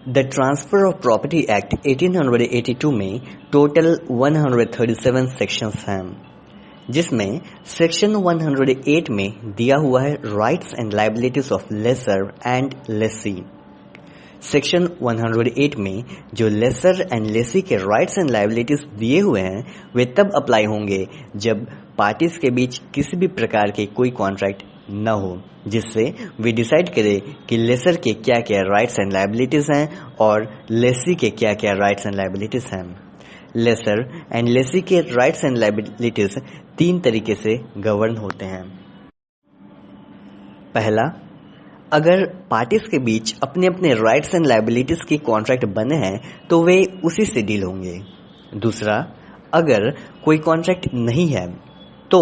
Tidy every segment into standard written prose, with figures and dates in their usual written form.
The transfer of property act 1882 में total 137 sections हैं, जिसमें सेक्शन 108 में दिया हुआ है rights and liabilities of lessor and lessee. Section 108 में जो लेसर एंड लेसी के राइट्स एंड लायबिलिटीज दिए हुए हैं वे तब अप्लाई होंगे जब पार्टीज के बीच किसी भी प्रकार के कोई कॉन्ट्रैक्ट न हो जिससे वे डिसाइड करें कि लेसर के क्या क्या राइट्स एंड लायबिलिटीज हैं और लेसी के क्या क्या राइट्स एंड लायबिलिटीज हैं। लेसर एंड लेसी के राइट्स एंड लायबिलिटीज 3 तरीके से गवर्न होते हैं। पहला, अगर पार्टीज के बीच अपने अपने राइट्स एंड लायबिलिटीज के कॉन्ट्रैक्ट बने हैं तो वे उसी से डील होंगे। दूसरा, अगर कोई कॉन्ट्रैक्ट नहीं है तो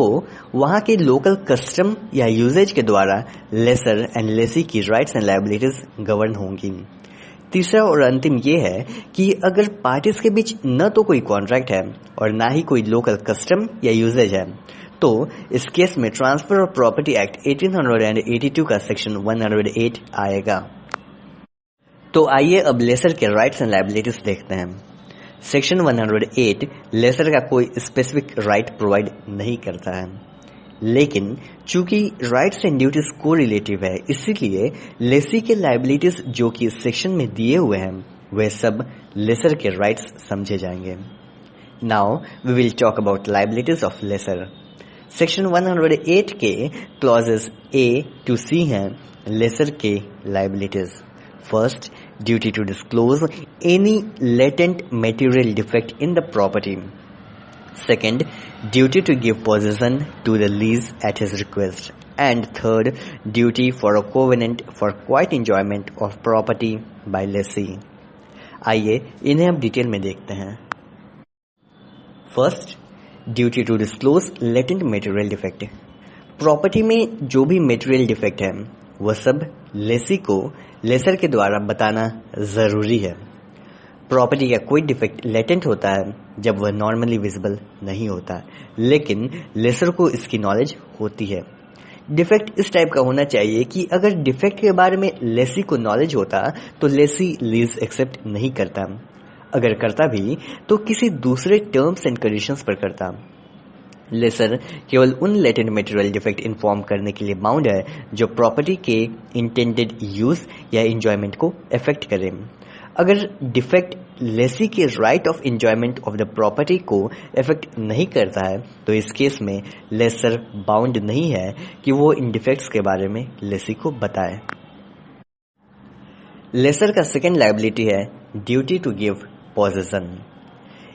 वहां के लोकल कस्टम या यूजेज के द्वारा लेसर एंड लेसी की राइट्स एंड लायबिलिटीज गवर्न होंगी। तीसरा और अंतिम ये है कि अगर पार्टीज के बीच न तो कोई कॉन्ट्रैक्ट है और ना ही कोई लोकल कस्टम या यूजेज है तो इस केस में ट्रांसफर ऑफ प्रॉपर्टी एक्ट 1882 का सेक्शन 108 आएगा। तो आइए अब लेसर के राइट्स एंड लायबिलिटीज देखते हैं। सेक्शन 108 लेसर का कोई स्पेसिफिक राइट प्रोवाइड नहीं करता है, लेकिन चूंकि राइट्स एंड ड्यूटीज को रिलेटिव है इसीलिए लेसी के लायबिलिटीज जो कि इस सेक्शन में दिए हुए हैं वे सब लेसर के राइट्स समझे जाएंगे। Now we will talk about liabilities of lessor. Section 108 के क्लॉजेस A to C हैं लेसर के liabilities. First, duty to disclose any latent material defect in the property. Second, duty to give possession to the lease at his request. And third, duty for a covenant for quiet enjoyment of property by lessee. आइए इन्हें अब detail में देखते हैं। First, duty to disclose latent material defect. Property में जो भी material defect है वह सब लेसी को लेसर के द्वारा बताना जरूरी है। प्रॉपर्टी का कोई डिफेक्ट लेटेंट होता है जब वह नॉर्मली विजिबल नहीं होता, लेकिन लेसर को इसकी नॉलेज होती है। डिफेक्ट इस टाइप का होना चाहिए कि अगर डिफेक्ट के बारे में लेसी को नॉलेज होता तो लेसी लीज एक्सेप्ट नहीं करता, अगर करता भी तो किसी दूसरे टर्म्स एंड कंडीशंस पर करता। लेसर केवल उन लेटेंट मटेरियल डिफेक्ट इन्फॉर्म करने के लिए बाउंड है जो प्रॉपर्टी के इंटेंडेड यूज या एंजॉयमेंट को अफेक्ट करे। अगर डिफेक्ट लेसी के right of enjoyment of the property को अफेक्ट नहीं करता है तो इस केस में लेसर बाउंड नहीं है कि वो इन डिफेक्ट्स के बारे में लेसी को बताए। लेसर का सेकेंड लायबिलिटी है duty to give possession.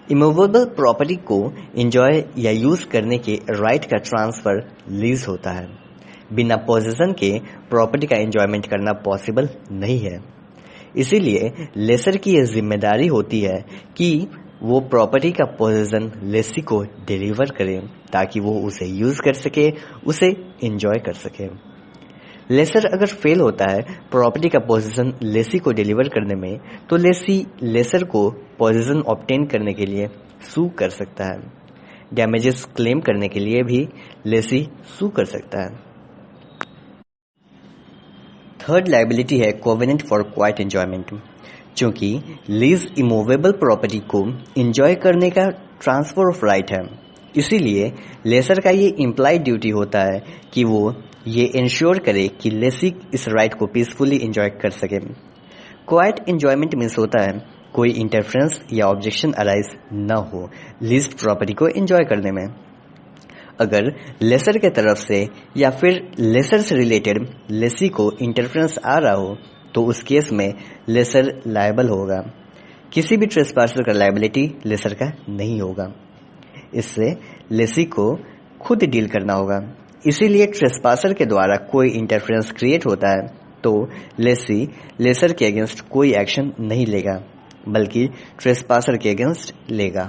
Immovable property को एंजॉय या यूज करने के राइट का ट्रांसफर लीज होता है। बिना पोजेशन के प्रॉपर्टी का एंजॉयमेंट करना पॉसिबल नहीं है, इसीलिए लेसर की यह जिम्मेदारी होती है कि वो प्रॉपर्टी का पोजेशन लेसी को डिलीवर करे ताकि वो उसे यूज कर सके, उसे एंजॉय कर सके। लेसर अगर फेल होता है प्रॉपर्टी का पोजीशन लेसी को डिलीवर करने में तो लेसी लेसर को पोजीशन ऑब्टेन करने के लिए सू कर सकता है। डैमेजेस क्लेम करने के लिए भी लेसी सू कर सकता है। थर्ड लायबिलिटी है कोवेनेंट फॉर क्वाइट एंजॉयमेंट। चूंकि लीज इमूवेबल प्रॉपर्टी को एंजॉय करने का ट्रांसफर ऑफ राइट है, इसीलिए लेसर का ये इम्प्लाइड ड्यूटी होता है कि वो ये इंश्योर करे कि लेसी इस राइट को पीसफुली एंजॉय कर सके। क्वाइट एंजॉयमेंट मीन्स होता है कोई इंटरफेरेंस या ऑब्जेक्शन अराइज न हो लीज्ड प्रॉपर्टी को एंजॉय करने में। अगर लेसर के तरफ से या फिर लेसर से रिलेटेड लेसी को इंटरफेरेंस आ रहा हो तो उस केस में लेसर लायबल होगा। किसी भी ट्रेसपासर का लायबिलिटी लेसर का नहीं होगा, इससे लेसी को खुद डील करना होगा। इसीलिए ट्रेसपासर के द्वारा कोई इंटरफेरेंस क्रिएट होता है तो लेसी लेसर के अगेंस्ट कोई एक्शन नहीं लेगा बल्कि ट्रेसपासर के अगेंस्ट लेगा।